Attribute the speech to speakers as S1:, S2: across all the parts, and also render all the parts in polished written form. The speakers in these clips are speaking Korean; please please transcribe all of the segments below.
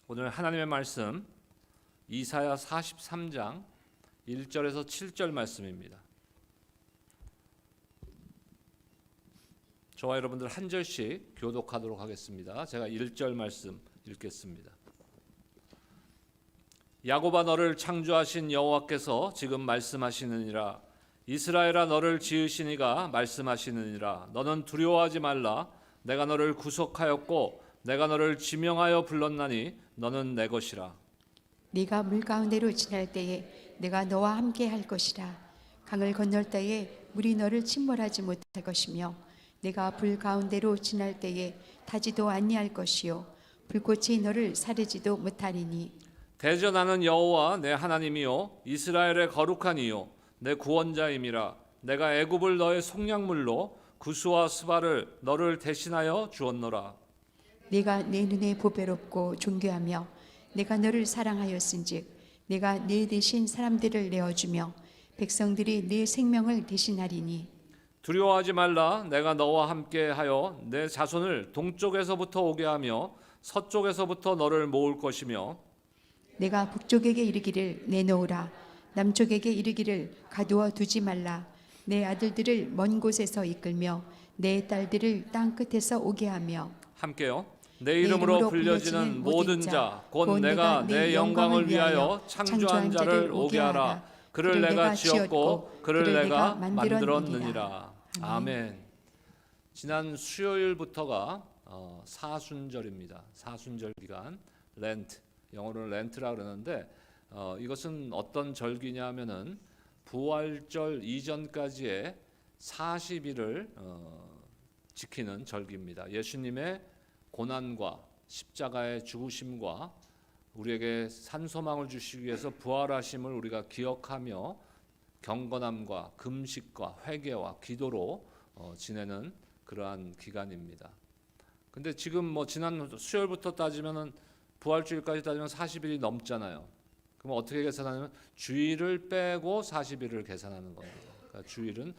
S1: 오늘 하나님의 말씀 이사야 43장 1절에서 7절 말씀입니다. 저와 여러분들 한 절씩 교독하도록 하겠습니다. 제가 1절 말씀 읽겠습니다. 야곱아, 너를 창조하신 여호와께서 지금 말씀하시느니라. 이스라엘아, 너를 지으시니가 말씀하시느니라. 너는 두려워하지 말라. 내가 너를 구속하였고 내가 너를 지명하여 불렀나니 너는 내 것이라.
S2: 네가 물 가운데로 지날 때에 내가 너와 함께 할 것이라. 강을 건널 때에 물이 너를 침몰하지 못할 것이며 내가 불 가운데로 지날 때에 타지도 아니할 것이요 불꽃이 너를 사르지도 못하리니.
S1: 대전하는 여호와 내 하나님이요 이스라엘의 거룩한 이요 내 구원자임이라. 내가 애굽을 너의 속량물로 구스와 스바를 너를 대신하여 주었노라.
S2: 네가 내 눈에 보배롭고 존귀하며 내가 너를 사랑하였은즉 내가 네 대신 사람들을 내어주며 백성들이 네 생명을 대신하리니.
S1: 두려워하지 말라. 내가 너와 함께하여 내 자손을 동쪽에서부터 오게 하며 서쪽에서부터 너를 모을 것이며
S2: 내가 북쪽에게 이르기를 내놓으라. 남쪽에게 이르기를 가두어 두지 말라. 내 아들들을 먼 곳에서 이끌며 내 딸들을 땅 끝에서 오게 하며.
S1: 함께요. 내 이름으로 불려지는 모든 자 곧 내가 내 영광을 위하여 창조한 자를 오게 하라. 그를 내가 지었고 그를 내가 만들었느니라. 아멘. 지난 수요일부터가 사순절입니다. 사순절 기간, 렌트, 영어로는 렌트라 그러는데 이것은 어떤 절기냐 하면은 부활절 이전까지의 40일을 지키는 절기입니다. 예수님의 고난과 십자가의 죽으심과 우리에게 산소망을 주시기 위해서 부활하심을 우리가 기억하며 경건함과 금식과 회개와 기도로 지내는 그러한 기간입니다. 근데 지금 지난 수요일부터 따지면은 부활주일까지 따지면 40일이 넘잖아요. 그럼 어떻게 계산하냐면 주일을 빼고 40일을 계산하는 겁니다. 그러니까 주일은,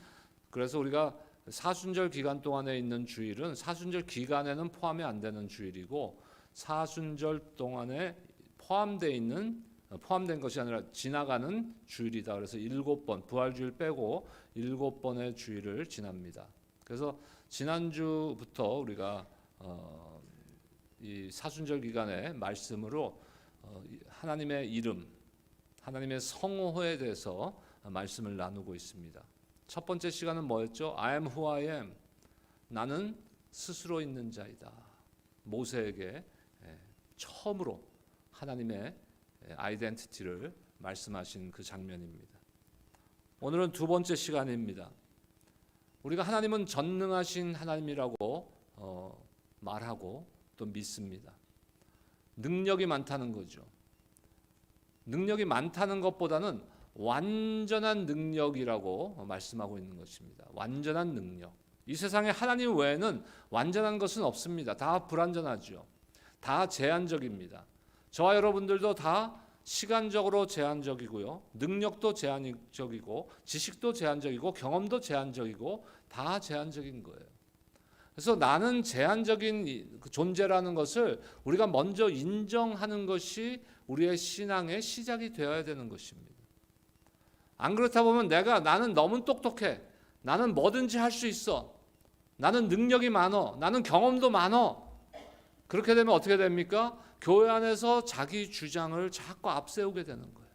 S1: 그래서 우리가 사순절 기간 동안에 있는 주일은 사순절 기간에는 포함이 안 되는 주일이고, 사순절 동안에 포함된 것이 아니라 지나가는 주일이다. 그래서 7번, 부활주일 빼고 7번의 주일을 지납니다. 그래서 지난주부터 우리가 이 사순절 기간의 말씀으로 하나님의 이름, 하나님의 성호에 대해서 말씀을 나누고 있습니다. 첫 번째 시간은 뭐였죠? I am who I am. 나는 스스로 있는 자이다. 모세에게 처음으로 하나님의 아이덴티티를 말씀하신 그 장면입니다. 오늘은 두 번째 시간입니다. 우리가 하나님은 전능하신 하나님이라고 말하고 또 믿습니다. 능력이 많다는 거죠. 능력이 많다는 것보다는 완전한 능력이라고 말씀하고 있는 것입니다. 완전한 능력. 이 세상에 하나님 외에는 완전한 것은 없습니다. 다 불완전하죠. 다 제한적입니다. 저와 여러분들도 다 시간적으로 제한적이고요. 능력도 제한적이고 지식도 제한적이고 경험도 제한적이고 다 제한적인 거예요. 그래서 나는 제한적인 존재라는 것을 우리가 먼저 인정하는 것이 우리의 신앙의 시작이 되어야 되는 것입니다. 안 그렇다 보면 나는 너무 똑똑해. 나는 뭐든지 할 수 있어. 나는 능력이 많어. 나는 경험도 많어. 그렇게 되면 어떻게 됩니까? 교회 안에서 자기 주장을 자꾸 앞세우게 되는 거예요.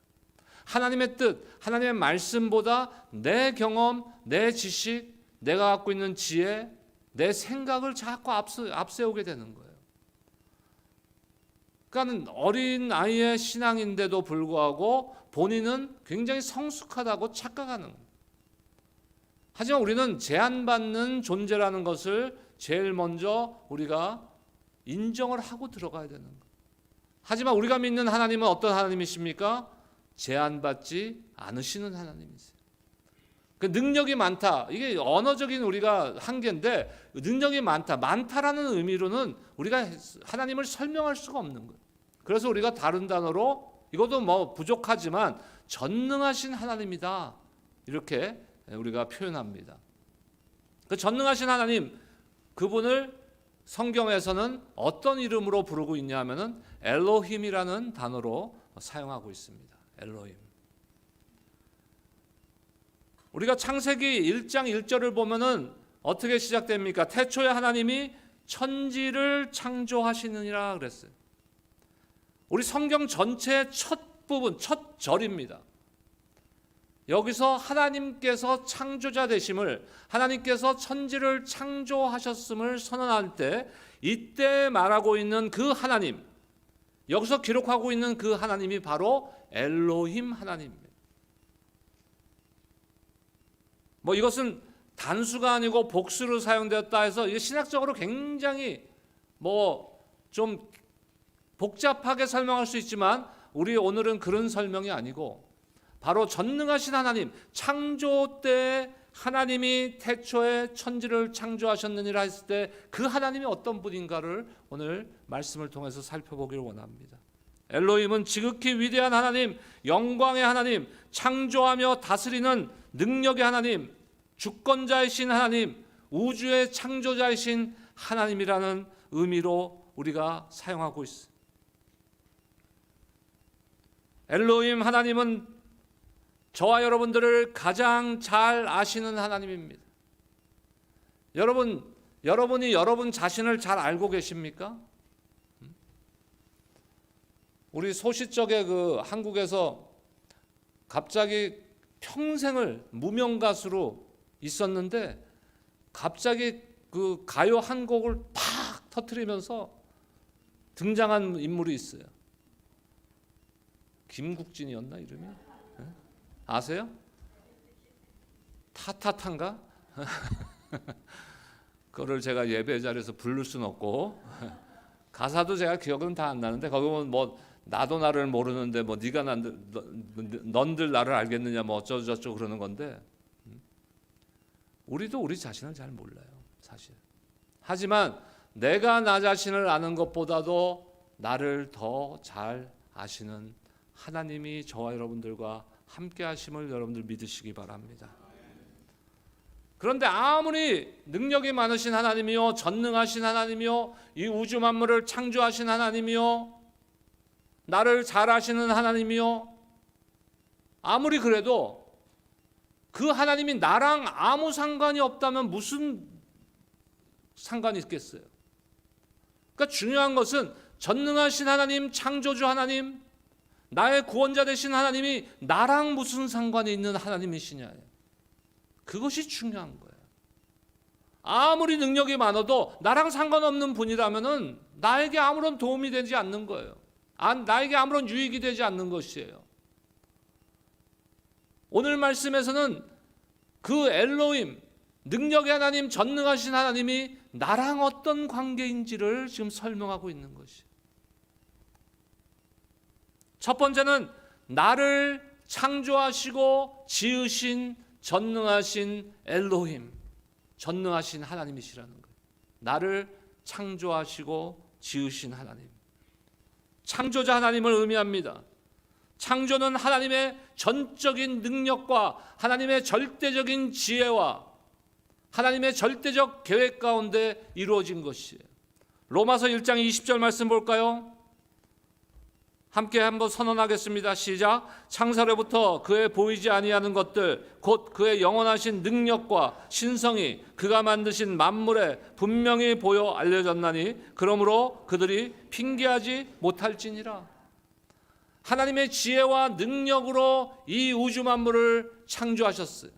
S1: 하나님의 뜻, 하나님의 말씀보다 내 경험, 내 지식, 내가 갖고 있는 지혜, 내 생각을 자꾸 앞세우게 되는 거예요. 그러니까 어린 아이의 신앙인데도 불구하고 본인은 굉장히 성숙하다고 착각하는 거예요. 하지만 우리는 제한받는 존재라는 것을 제일 먼저 우리가 인정을 하고 들어가야 되는 거예요. 하지만 우리가 믿는 하나님은 어떤 하나님이십니까? 제한받지 않으시는 하나님이세요. 그 능력이 많다. 이게 언어적인 우리가 한계인데, 능력이 많다라는 의미로는 우리가 하나님을 설명할 수가 없는 거예요. 그래서 우리가 다른 단어로 이것도 부족하지만 전능하신 하나님이다. 이렇게 우리가 표현합니다. 그 전능하신 하나님, 그분을 성경에서는 어떤 이름으로 부르고 있냐 하면은 엘로힘이라는 단어로 사용하고 있습니다. 엘로힘. 우리가 창세기 1장 1절을 보면은 어떻게 시작됩니까? 태초에 하나님이 천지를 창조하시느니라 그랬어요. 우리 성경 전체의 첫 부분, 첫 절입니다. 여기서 하나님께서 창조자 되심을, 하나님께서 천지를 창조하셨음을 선언할 때, 이때 말하고 있는 그 하나님, 여기서 기록하고 있는 그 하나님이 바로 엘로힘 하나님입니다. 뭐 이것은 단수가 아니고 복수로 사용되었다 해서 이게 신학적으로 굉장히 뭐 좀 복잡하게 설명할 수 있지만, 우리 오늘은 그런 설명이 아니고 바로 전능하신 하나님, 창조 때 하나님이 태초에 천지를 창조하셨느니라 했을 때 그 하나님이 어떤 분인가를 오늘 말씀을 통해서 살펴보기를 원합니다. 엘로힘은 지극히 위대한 하나님, 영광의 하나님, 창조하며 다스리는 능력의 하나님, 주권자이신 하나님, 우주의 창조자이신 하나님이라는 의미로 우리가 사용하고 있습니다. 엘로힘 하나님은 저와 여러분들을 가장 잘 아시는 하나님입니다. 여러분이 여러분 자신을 잘 알고 계십니까? 우리 소시적에 그 한국에서 갑자기 평생을 무명 가수로 있었는데 갑자기 그 가요 한 곡을 팍 터뜨리면서 등장한 인물이 있어요. 김국진이었나 이름이? 아세요? 타타탄가? 그거를 제가 예배 자리에서 부를 수는 없고 가사도 제가 기억은 다 안 나는데 거기 보면 뭐 나도 나를 모르는데 뭐 네가 넌들 나를 알겠느냐 뭐 어쩌고 저쩌고 그러는 건데, 우리도 우리 자신을 잘 몰라요 사실. 하지만 내가 나 자신을 아는 것보다도 나를 더 잘 아시는 하나님이 저와 여러분들과 함께 하심을 여러분들 믿으시기 바랍니다. 그런데 아무리 능력이 많으신 하나님이요, 전능하신 하나님이요, 이 우주 만물을 창조하신 하나님이요, 나를 잘 아시는 하나님이요, 아무리 그래도 그 하나님이 나랑 아무 상관이 없다면 무슨 상관이 있겠어요? 그러니까 중요한 것은 전능하신 하나님, 창조주 하나님, 나의 구원자 되신 하나님이 나랑 무슨 상관이 있는 하나님이시냐, 그것이 중요한 거예요. 아무리 능력이 많아도 나랑 상관없는 분이라면은 나에게 아무런 도움이 되지 않는 거예요. 나에게 아무런 유익이 되지 않는 것이에요. 오늘 말씀에서는 그 엘로힘, 능력의 하나님, 전능하신 하나님이 나랑 어떤 관계인지를 지금 설명하고 있는 것이에요. 첫 번째는 나를 창조하시고 지으신 전능하신 엘로힘, 전능하신 하나님이시라는 거예요. 나를 창조하시고 지으신 하나님, 창조자 하나님을 의미합니다. 창조는 하나님의 전적인 능력과 하나님의 절대적인 지혜와 하나님의 절대적 계획 가운데 이루어진 것이에요. 로마서 1장 20절 말씀 볼까요? 함께 한번 선언하겠습니다. 시작. 창세로부터 그의 보이지 아니하는 것들 곧 그의 영원하신 능력과 신성이 그가 만드신 만물에 분명히 보여 알려졌나니 그러므로 그들이 핑계하지 못할지니라. 하나님의 지혜와 능력으로 이 우주 만물을 창조하셨어요.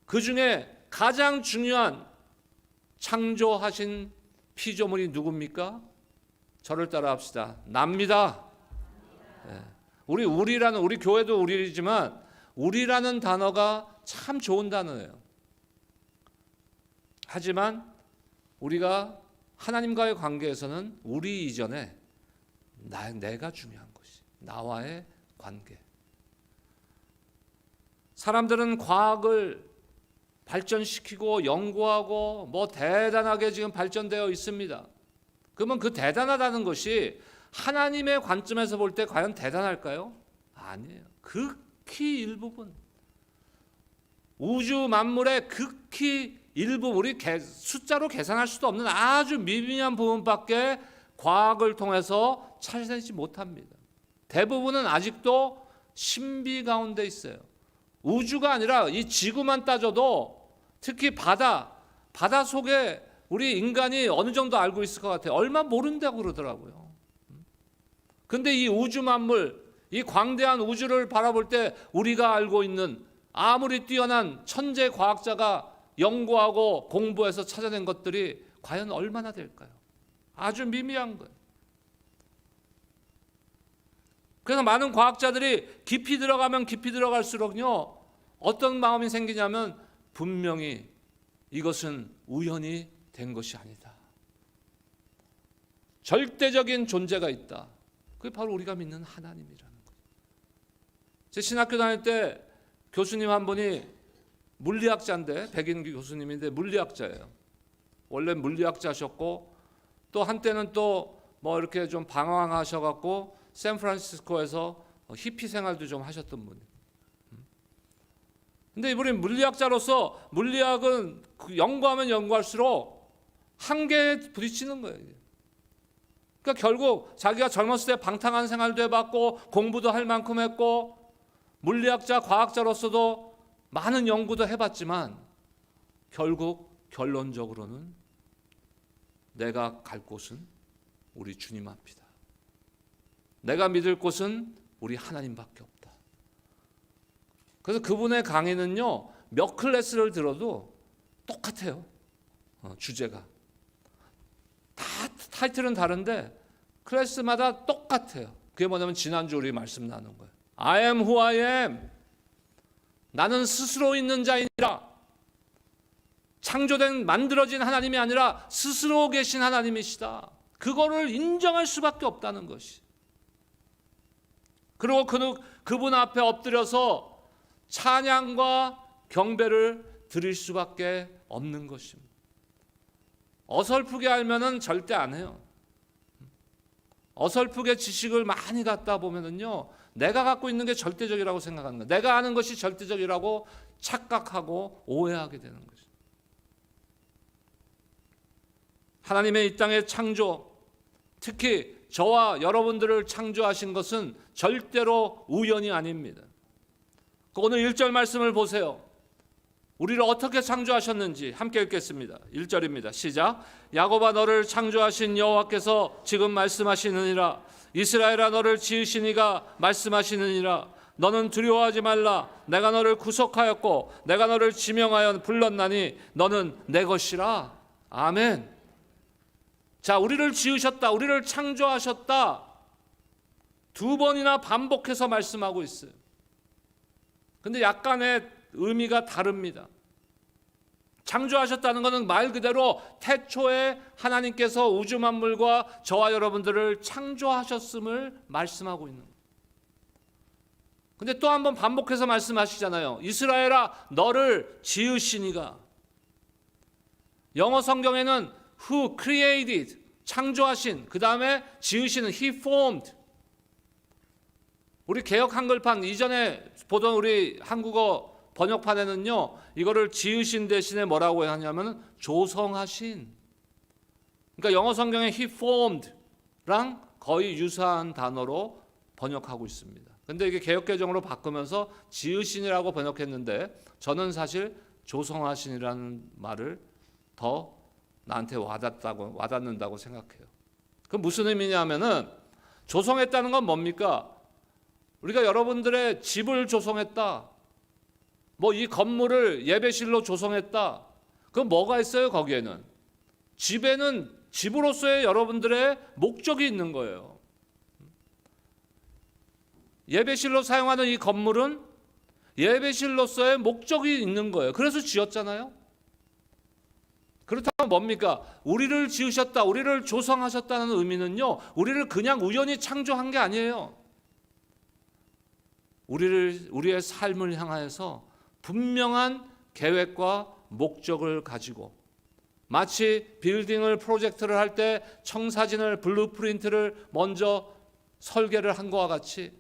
S1: 그 중에 가장 중요한 창조하신 피조물이 누굽니까? 저를 따라 합시다. 납니다. 네. 우리 교회도 우리지만 우리라는 단어가 참 좋은 단어예요. 하지만 우리가 하나님과의 관계에서는 우리 이전에 내가 중요한 것이, 나와의 관계. 사람들은 과학을 발전시키고 연구하고 뭐 대단하게 지금 발전되어 있습니다. 그러면 그 대단하다는 것이 하나님의 관점에서 볼 때 과연 대단할까요? 아니에요. 극히 일부분. 우주 만물의 극히 일부 우리 숫자로 계산할 수도 없는 아주 미미한 부분밖에 과학을 통해서 찾아내지 못합니다. 대부분은 아직도 신비 가운데 있어요. 우주가 아니라 이 지구만 따져도 특히 바다 속에 우리 인간이 어느 정도 알고 있을 것 같아요. 얼마 모른다고 그러더라고요. 근데 이 우주 만물, 이 광대한 우주를 바라볼 때 우리가 알고 있는 아무리 뛰어난 천재 과학자가 연구하고 공부해서 찾아낸 것들이 과연 얼마나 될까요? 아주 미미한 거예요. 그래서 많은 과학자들이 깊이 들어가면 깊이 들어갈수록요, 어떤 마음이 생기냐면 분명히 이것은 우연이 된 것이 아니다. 절대적인 존재가 있다. 그게 바로 우리가 믿는 하나님이라는 거예요. 제 신학교 다닐 때 교수님 한 분이 물리학자인데, 백인 교수님인데 물리학자예요. 원래 물리학자셨고 또 한때는 또 뭐 이렇게 좀 방황하셔갖고 샌프란시스코에서 히피 생활도 좀 하셨던 분이에요. 근데 이분이 물리학자로서 물리학은 연구하면 연구할수록 한계에 부딪히는 거예요. 그러니까 결국 자기가 젊었을 때 방탕한 생활도 해봤고 공부도 할 만큼 했고 물리학자, 과학자로서도 많은 연구도 해봤지만 결국 결론적으로는 내가 갈 곳은 우리 주님 앞이다. 내가 믿을 곳은 우리 하나님밖에 없다. 그래서 그분의 강의는요, 몇 클래스를 들어도 똑같아요. 주제가 다 타이틀은 다른데 클래스마다 똑같아요. 그게 뭐냐면 지난주 우리 말씀 나눈 거예요. I am who I am. 나는 스스로 있는 자이니라. 창조된 만들어진 하나님이 아니라 스스로 계신 하나님이시다. 그거를 인정할 수밖에 없다는 것이. 그리고 그분 앞에 엎드려서 찬양과 경배를 드릴 수밖에 없는 것입니다. 어설프게 알면은 절대 안 해요. 어설프게 지식을 많이 갖다 보면은요, 내가 갖고 있는 게 절대적이라고 생각하는 거예요. 내가 아는 것이 절대적이라고 착각하고 오해하게 되는 거죠. 하나님의 이 땅의 창조, 특히 저와 여러분들을 창조하신 것은 절대로 우연이 아닙니다. 오늘 1절 말씀을 보세요. 우리를 어떻게 창조하셨는지 함께 읽겠습니다. 1절입니다. 시작. 야곱아 너를 창조하신 여호와께서 지금 말씀하시느니라. 이스라엘아 너를 지으신 이가 말씀하시느니라. 너는 두려워하지 말라. 내가 너를 구속하였고 내가 너를 지명하여 불렀나니 너는 내 것이라. 아멘. 자, 우리를 지으셨다, 우리를 창조하셨다, 두 번이나 반복해서 말씀하고 있어요. 근데 약간의 의미가 다릅니다. 창조하셨다는 것은 말 그대로 태초에 하나님께서 우주 만물과 저와 여러분들을 창조하셨음을 말씀하고 있는 거예요. 근데 또 한 번 반복해서 말씀하시잖아요. 이스라엘아 너를 지으시니가. 영어 성경에는 who created, 창조하신, 그 다음에 지으시는 he formed. 우리 개역 한글판 이전에 보던 우리 한국어 번역판에는요, 이거를 지으신 대신에 뭐라고 하냐면 조성하신. 그러니까 영어 성경에 he formed랑 거의 유사한 단어로 번역하고 있습니다. 근데 이게 개역개정으로 바꾸면서 지으신이라고 번역했는데 저는 사실 조성하신이라는 말을 더 나한테 와닿는다고 생각해요. 그럼 무슨 의미냐면은 조성했다는 건 뭡니까? 우리가 여러분들의 집을 조성했다. 뭐 이 건물을 예배실로 조성했다. 그럼 뭐가 있어요 거기에는? 집에는 집으로서의 여러분들의 목적이 있는 거예요. 예배실로 사용하는 이 건물은 예배실로서의 목적이 있는 거예요. 그래서 지었잖아요. 그렇다면 뭡니까? 우리를 지으셨다, 우리를 조성하셨다는 의미는요, 우리를 그냥 우연히 창조한 게 아니에요. 우리의 삶을 향하여서 분명한 계획과 목적을 가지고, 마치 빌딩을 프로젝트를 할 때 청사진을 블루프린트를 먼저 설계를 한 것과 같이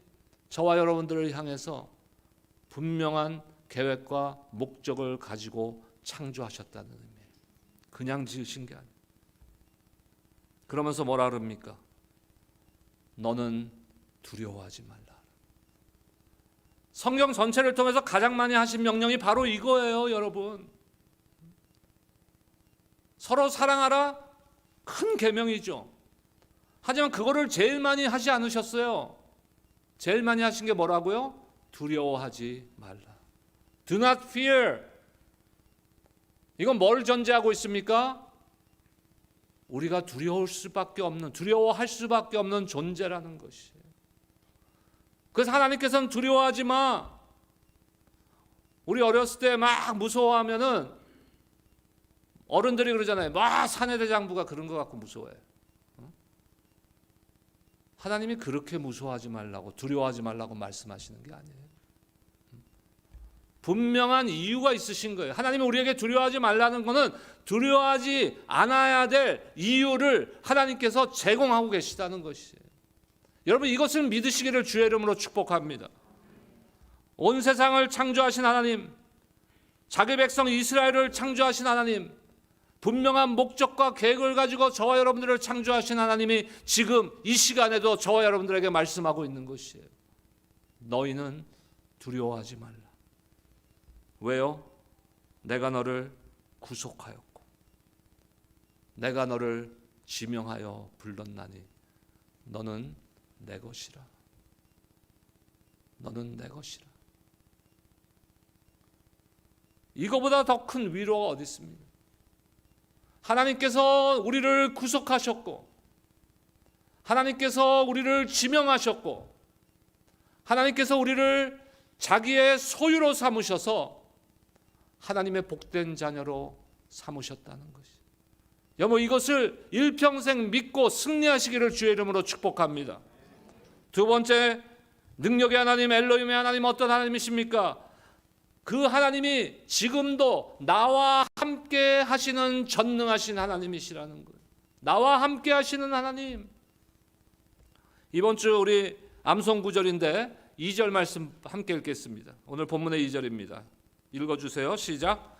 S1: 저와 여러분들을 향해서 분명한 계획과 목적을 가지고 창조하셨다는 의미예요. 그냥 지으신 게 아니에요. 그러면서 뭐라 그럽니까? 너는 두려워하지 말라. 성경 전체를 통해서 가장 많이 하신 명령이 바로 이거예요, 여러분. 서로 사랑하라, 큰 계명이죠. 하지만 그거를 제일 많이 하지 않으셨어요. 제일 많이 하신 게 뭐라고요? 두려워하지 말라. Do not fear. 이건 뭘 전제하고 있습니까? 우리가 두려워할 수밖에 없는 존재라는 것이에요. 그래서 하나님께서는 두려워하지 마. 우리 어렸을 때 막 무서워하면은 어른들이 그러잖아요. 막 사내대장부가 그런 거 갖고 무서워해. 하나님이 그렇게 무서워하지 말라고, 두려워하지 말라고 말씀하시는 게 아니에요. 분명한 이유가 있으신 거예요. 하나님이 우리에게 두려워하지 말라는 것은 두려워하지 않아야 될 이유를 하나님께서 제공하고 계시다는 것이에요. 여러분, 이것을 믿으시기를 주의 이름으로 축복합니다. 온 세상을 창조하신 하나님, 자기 백성 이스라엘을 창조하신 하나님, 분명한 목적과 계획을 가지고 저와 여러분들을 창조하신 하나님이 지금 이 시간에도 저와 여러분들에게 말씀하고 있는 것이에요. 너희는 두려워하지 말라. 왜요? 내가 너를 구속하였고 내가 너를 지명하여 불렀나니 너는 내 것이라. 너는 내 것이라. 이거보다 더 큰 위로가 어디 있습니까? 하나님께서 우리를 구속하셨고 하나님께서 우리를 지명하셨고 하나님께서 우리를 자기의 소유로 삼으셔서 하나님의 복된 자녀로 삼으셨다는 것이죠. 여러분, 이것을 일평생 믿고 승리하시기를 주의 이름으로 축복합니다. 두 번째, 능력의 하나님, 엘로힘의 하나님, 어떤 하나님이십니까? 그 하나님이 지금도 나와 함께 하시는 전능하신 하나님이시라는 거예요. 나와 함께 하시는 하나님. 이번 주 우리 암송 구절인데 2절 말씀 함께 읽겠습니다. 오늘 본문의 2절입니다. 읽어주세요. 시작.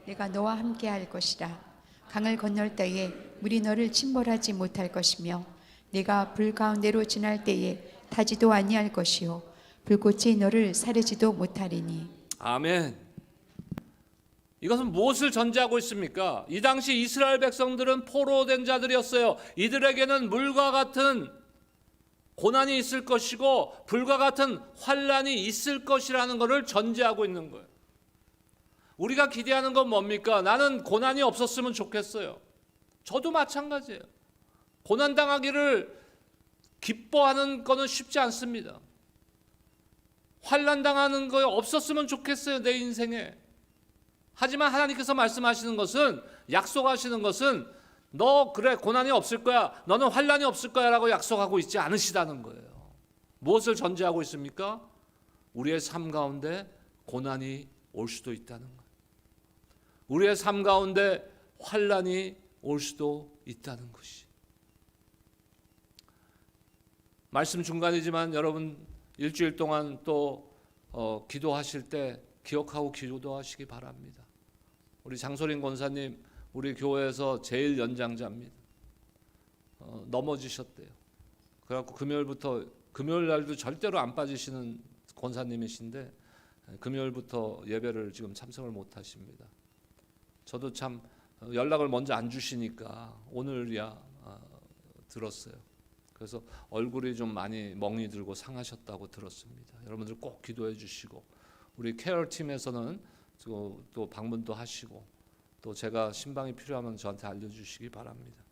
S2: 내가 너와 함께 할 것이라. 강을 건널 때에 물이 너를 침몰하지 못할 것이며 내가 불 가운데로 지날 때에 타지도 아니할 것이요 불꽃이 너를 사르지도 못하리니.
S1: 아멘. 이것은 무엇을 전제하고 있습니까? 이 당시 이스라엘 백성들은 포로된 자들이었어요. 이들에게는 물과 같은 고난이 있을 것이고 불과 같은 환난이 있을 것이라는 것을 전제하고 있는 거예요. 우리가 기대하는 건 뭡니까? 나는 고난이 없었으면 좋겠어요. 저도 마찬가지예요. 고난당하기를 기뻐하는 것은 쉽지 않습니다. 환난당하는 거 없었으면 좋겠어요, 내 인생에. 하지만 하나님께서 말씀하시는 것은, 약속하시는 것은 너 그래 고난이 없을 거야, 너는 환난이 없을 거야 라고 약속하고 있지 않으시다는 거예요. 무엇을 전제하고 있습니까? 우리의 삶 가운데 고난이 올 수도 있다는 거예요. 우리의 삶 가운데 환난이 올 수도 있다는 것이. 말씀 중간이지만 여러분 일주일 동안 또 기도하실 때 기억하고 기도하시기 바랍니다. 우리 장소린 권사님 우리 교회에서 제일 연장자입니다. 넘어지셨대요. 그래갖고 금요일 날도 절대로 안 빠지시는 권사님이신데 금요일부터 예배를 지금 참석을 못 하십니다. 저도 참 연락을 먼저 안 주시니까 오늘이야 들었어요. 그래서 얼굴이 좀 많이 멍이 들고 상하셨다고 들었습니다. 여러분들 꼭 기도해 주시고 우리 케어 팀에서는 또 방문도 하시고 또 제가 신방이 필요하면 저한테 알려주시기 바랍니다.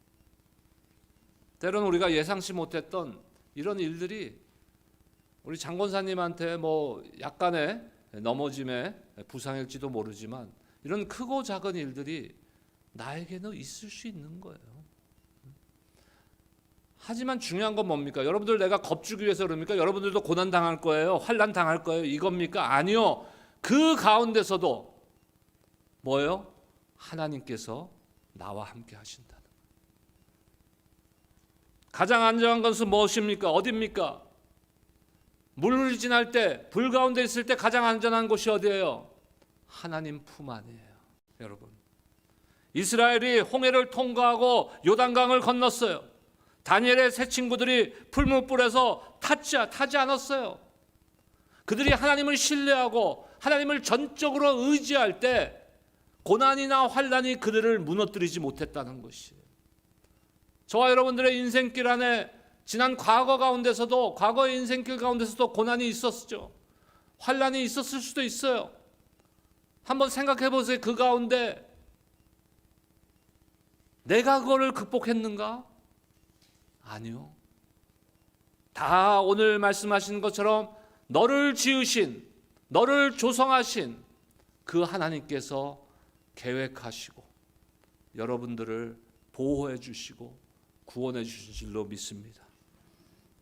S1: 때로는 우리가 예상치 못했던 이런 일들이 우리 장권사님한테 뭐 약간의 넘어짐의 부상일지도 모르지만 이런 크고 작은 일들이 나에게는 있을 수 있는 거예요. 하지만 중요한 건 뭡니까? 여러분들 내가 겁주기 위해서 그럽니까? 여러분들도 고난 당할 거예요. 환난 당할 거예요. 이겁니까? 아니요. 그 가운데서도 뭐예요? 하나님께서 나와 함께 하신다는 거예요. 가장 안전한 것은 무엇입니까? 어디입니까? 물을 지날 때, 불 가운데 있을 때 가장 안전한 곳이 어디예요? 하나님 품 안이에요. 여러분, 이스라엘이 홍해를 통과하고 요단강을 건넜어요. 다니엘의 세 친구들이 풀무불에서 타지 않았어요. 그들이 하나님을 신뢰하고 하나님을 전적으로 의지할 때 고난이나 환난이 그들을 무너뜨리지 못했다는 것이에요. 저와 여러분들의 인생길 안에 지난 과거의 인생길 가운데서도 고난이 있었죠. 환난이 있었을 수도 있어요. 한번 생각해 보세요. 그 가운데 내가 그거를 극복했는가? 아니요. 다 오늘 말씀하신 것처럼 너를 지으신, 너를 조성하신 그 하나님께서 계획하시고 여러분들을 보호해 주시고 구원해 주신 줄로 믿습니다.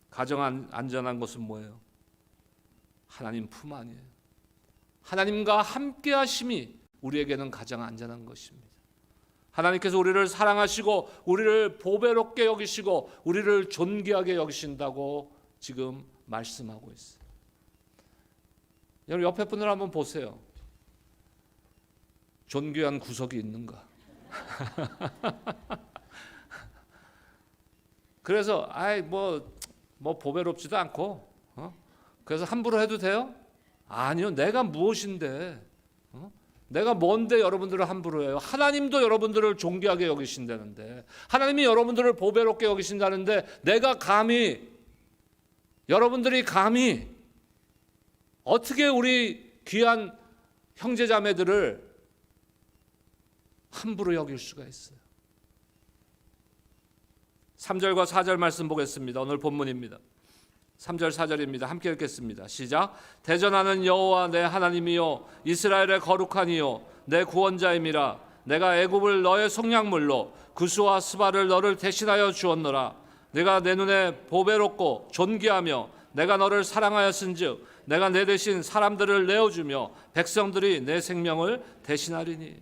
S1: 가정 안전한 것은 뭐예요? 하나님 품 안이에요. 하나님과 함께 하심이 우리에게는 가장 안전한 것입니다. 하나님께서 우리를 사랑하시고 우리를 보배롭게 여기시고 우리를 존귀하게 여기신다고 지금 말씀하고 있어요. 여러분 옆에 분을 한번 보세요. 존귀한 구석이 있는가? 그래서 뭐 보배롭지도 않고 그래서 함부로 해도 돼요? 아니요. 내가 무엇인데 내가 뭔데 여러분들을 함부로 해요? 하나님도 여러분들을 존귀하게 여기신다는데, 하나님이 여러분들을 보배롭게 여기신다는데 내가 여러분들이 감히 어떻게 우리 귀한 형제자매들을 함부로 여길 수가 있어요? 3절과 4절 말씀 보겠습니다. 오늘 본문입니다. 3절 4절입니다. 함께 읽겠습니다. 시작. 대전하는 여호와 내 하나님이요 이스라엘의 거룩한 이요 내 구원자임이라. 내가 애굽을 너의 속량물로 구스와 스바를 너를 대신하여 주었노라. 내가 내 눈에 보배롭고 존귀하며 내가 너를 사랑하였은즉 내가 내 대신 사람들을 내어주며 백성들이 내 생명을 대신하리니.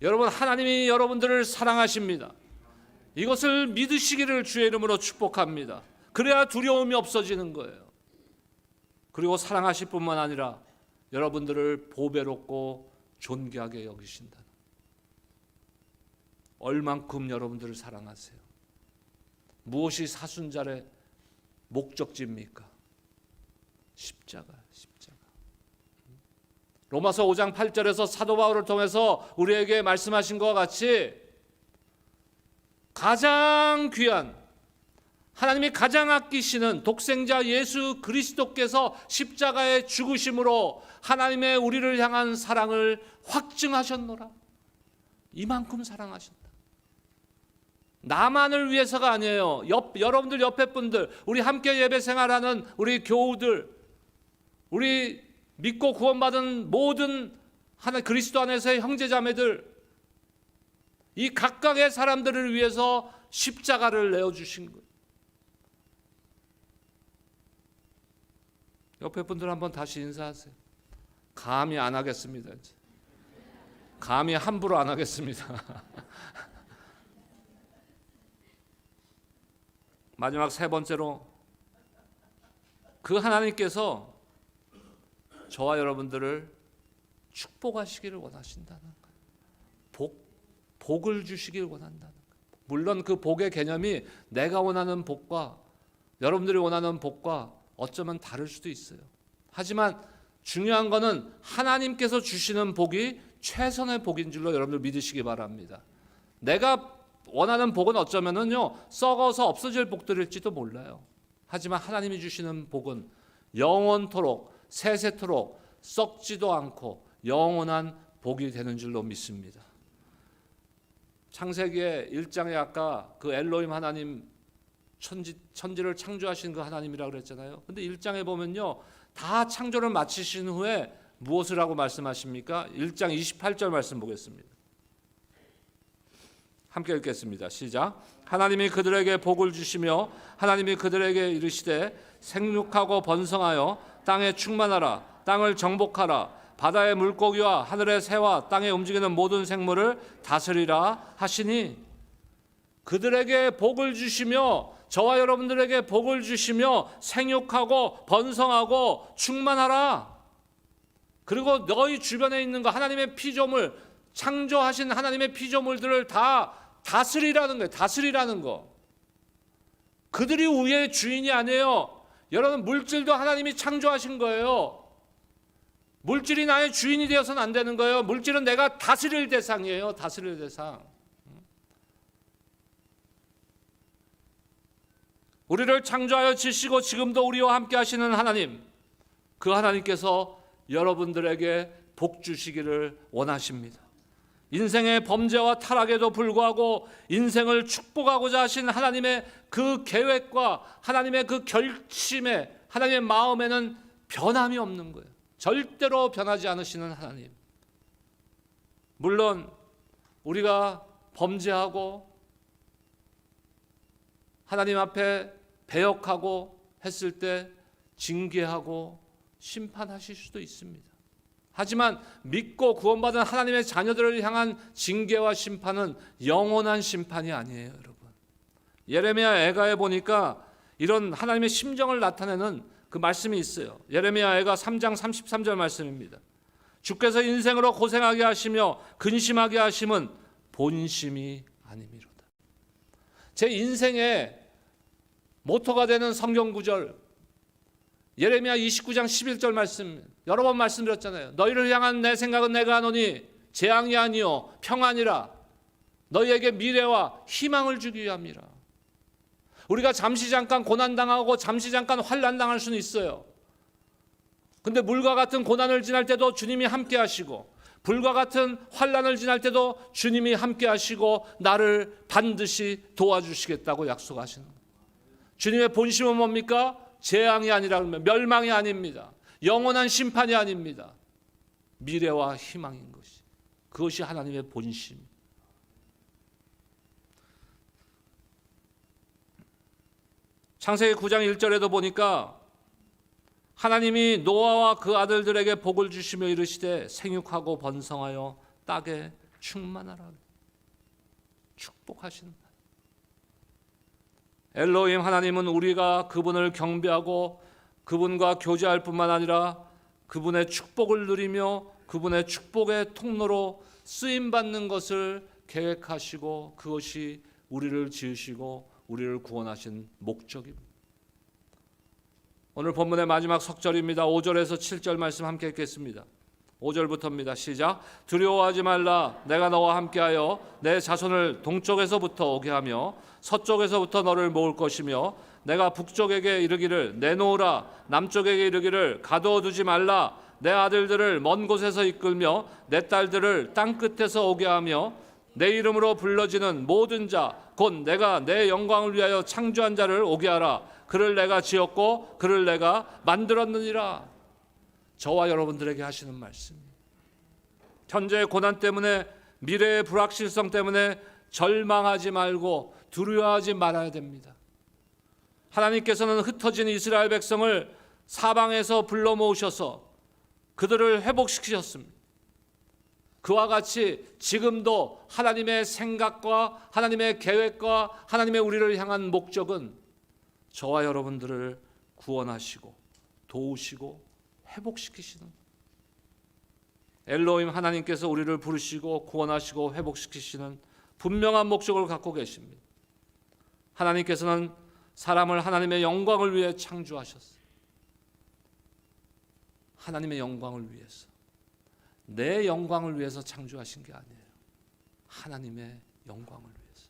S1: 여러분, 하나님이 여러분들을 사랑하십니다. 이것을 믿으시기를 주의 이름으로 축복합니다. 그래야 두려움이 없어지는 거예요. 그리고 사랑하실 뿐만 아니라 여러분들을 보배롭고 존귀하게 여기신다. 얼만큼 여러분들을 사랑하세요? 무엇이 사순절의 목적지입니까? 십자가. 로마서 5장 8절에서 사도 바울을 통해서 우리에게 말씀하신 것과 같이 가장 귀한, 하나님이 가장 아끼시는 독생자 예수 그리스도께서 십자가의 죽으심으로 하나님의 우리를 향한 사랑을 확증하셨노라. 이만큼 사랑하셨다. 나만을 위해서가 아니에요. 여러분들 옆에 분들, 우리 함께 예배 생활하는 우리 교우들, 우리 믿고 구원받은 모든 그리스도 안에서의 형제자매들, 이 각각의 사람들을 위해서 십자가를 내어주신 거예요. 옆에 분들 한번 다시 인사하세요. 감히 안 하겠습니다. 이제. 감히 함부로 안 하겠습니다. 마지막 세 번째로, 그 하나님께서 저와 여러분들을 축복하시기를 원하신다는 거예요. 복을 주시기를 원한다는 거예요. 물론 그 복의 개념이 내가 원하는 복과 여러분들이 원하는 복과 어쩌면 다를 수도 있어요. 하지만 중요한 거는 하나님께서 주시는 복이 최선의 복인 줄로 여러분들 믿으시기 바랍니다. 내가 원하는 복은 어쩌면은요 썩어서 없어질 복들일지도 몰라요. 하지만 하나님이 주시는 복은 영원토록 세세토록 썩지도 않고 영원한 복이 되는 줄로 믿습니다. 창세기의 1장에 아까 그 엘로힘 하나님, 천지를 창조하신 그 하나님이라고 그랬잖아요. 근데 1장에 보면요 다 창조를 마치신 후에 무엇을 하고 말씀하십니까? 1장 28절 말씀 보겠습니다. 함께 읽겠습니다. 시작. 하나님이 그들에게 복을 주시며 하나님이 그들에게 이르시되 생육하고 번성하여 땅에 충만하라. 땅을 정복하라. 바다의 물고기와 하늘의 새와 땅에 움직이는 모든 생물을 다스리라 하시니. 그들에게 복을 주시며, 저와 여러분들에게 복을 주시며 생육하고 번성하고 충만하라. 그리고 너희 주변에 있는 거, 하나님의 피조물, 창조하신 하나님의 피조물들을 다 다스리라는 거예요. 다스리라는 거. 그들이 우리의 주인이 아니에요. 여러분, 물질도 하나님이 창조하신 거예요. 물질이 나의 주인이 되어서는 안 되는 거예요. 물질은 내가 다스릴 대상이에요. 다스릴 대상. 우리를 창조하여 지시고 지금도 우리와 함께 하시는 하나님, 그 하나님께서 여러분들에게 복 주시기를 원하십니다. 인생의 범죄와 타락에도 불구하고 인생을 축복하고자 하신 하나님의 그 계획과 하나님의 그 결심에, 하나님의 마음에는 변함이 없는 거예요. 절대로 변하지 않으시는 하나님. 물론 우리가 범죄하고 하나님 앞에 배역하고 했을 때 징계하고 심판하실 수도 있습니다. 하지만 믿고 구원받은 하나님의 자녀들을 향한 징계와 심판은 영원한 심판이 아니에요, 여러분. 예레미야 애가에 보니까 이런 하나님의 심정을 나타내는 그 말씀이 있어요. 예레미야 애가 3장 33절 말씀입니다. 주께서 인생으로 고생하게 하시며 근심하게 하심은 본심이 아니미로다. 제 인생의 모토가 되는 성경 구절, 예레미야 29장 11절 말씀, 여러 번 말씀드렸잖아요. 너희를 향한 내 생각은 내가 하노니 재앙이 아니요 평안이라. 너희에게 미래와 희망을 주기 위함이라. 우리가 잠시 잠깐 고난당하고 잠시 잠깐 환난당할 수는 있어요. 근데 물과 같은 고난을 지날 때도 주님이 함께 하시고, 불과 같은 환난을 지날 때도 주님이 함께 하시고 나를 반드시 도와주시겠다고 약속하시는 거예요. 주님의 본심은 뭡니까? 재앙이 아니라 멸망이 아닙니다. 영원한 심판이 아닙니다. 미래와 희망인 것이, 그것이 하나님의 본심. 창세기 9장 1절에도 보니까 하나님이 노아와 그 아들들에게 복을 주시며 이르시되 생육하고 번성하여 땅에 충만하라. 축복하신다. 엘로힘 하나님은 우리가 그분을 경배하고 그분과 교제할 뿐만 아니라 그분의 축복을 누리며 그분의 축복의 통로로 쓰임받는 것을 계획하시고 그것이 우리를 지으시고 우리를 구원하신 목적입니다. 오늘 본문의 마지막 석절입니다. 5절에서 7절 말씀 함께 읽겠습니다. 5절부터입니다. 시작. 두려워하지 말라. 내가 너와 함께하여 내 자손을 동쪽에서부터 오게 하며 서쪽에서부터 너를 모을 것이며 내가 북쪽에게 이르기를 내놓으라. 남쪽에게 이르기를 가두어두지 말라. 내 아들들을 먼 곳에서 이끌며 내 딸들을 땅 끝에서 오게 하며 내 이름으로 불러지는 모든 자 곧 내가 내 영광을 위하여 창조한 자를 오게 하라. 그를 내가 지었고 그를 내가 만들었느니라. 저와 여러분들에게 하시는 말씀입니다. 현재의 고난 때문에, 미래의 불확실성 때문에 절망하지 말고 두려워하지 말아야 됩니다. 하나님께서는 흩어진 이스라엘 백성을 사방에서 불러 모으셔서 그들을 회복시키셨습니다. 그와 같이 지금도 하나님의 생각과 하나님의 계획과 하나님의 우리를 향한 목적은 저와 여러분들을 구원하시고 도우시고 회복시키시는, 엘로힘 하나님께서 우리를 부르시고 구원하시고 회복시키시는 분명한 목적을 갖고 계십니다. 하나님께서는 사람을 하나님의 영광을 위해 창조하셨어요. 하나님의 영광을 위해서, 내 영광을 위해서 창조하신 게 아니에요. 하나님의 영광을 위해서.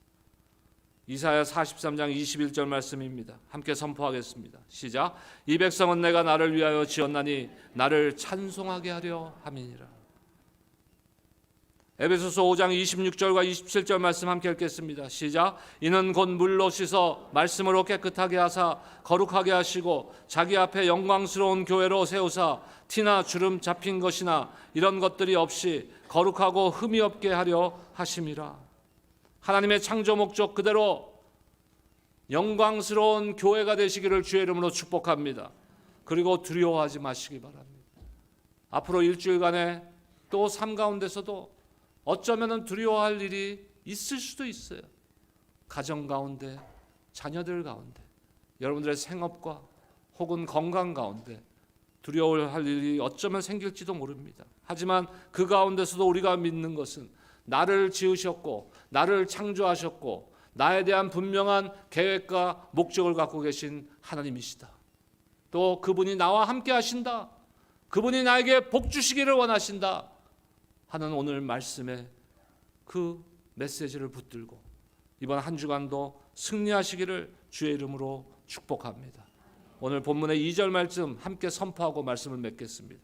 S1: 이사야 43장 21절 말씀입니다. 함께 선포하겠습니다. 시작. 이 백성은 내가 나를 위하여 지었나니 나를 찬송하게 하려 함이니라. 에베소서 5장 26절과 27절 말씀 함께 읽겠습니다. 시작. 이는 곧 물로 씻어 말씀으로 깨끗하게 하사 거룩하게 하시고 자기 앞에 영광스러운 교회로 세우사 티나 주름 잡힌 것이나 이런 것들이 없이 거룩하고 흠이 없게 하려 하심이라. 하나님의 창조 목적 그대로 영광스러운 교회가 되시기를 주의 이름으로 축복합니다. 그리고 두려워하지 마시기 바랍니다. 앞으로 일주일간의 또 삶 가운데서도 어쩌면 두려워할 일이 있을 수도 있어요. 가정 가운데, 자녀들 가운데, 여러분들의 생업과 혹은 건강 가운데 두려워할 일이 어쩌면 생길지도 모릅니다. 하지만 그 가운데서도 우리가 믿는 것은 나를 지으셨고 나를 창조하셨고 나에 대한 분명한 계획과 목적을 갖고 계신 하나님이시다. 또 그분이 나와 함께 하신다. 그분이 나에게 복 주시기를 원하신다 하는 오늘 말씀에 그 메시지를 붙들고 이번 한 주간도 승리하시기를 주의 이름으로 축복합니다. 오늘 본문의 2절 말씀 함께 선포하고 말씀을 맺겠습니다.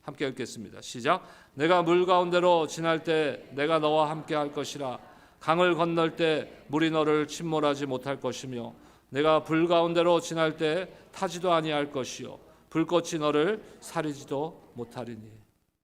S1: 함께 읽겠습니다. 시작. 내가 물 가운데로 지날 때 내가 너와 함께 할 것이라. 강을 건널 때 물이 너를 침몰하지 못할 것이며 내가 불 가운데로 지날 때 타지도 아니할 것이요 불꽃이 너를 사리지도 못하리니.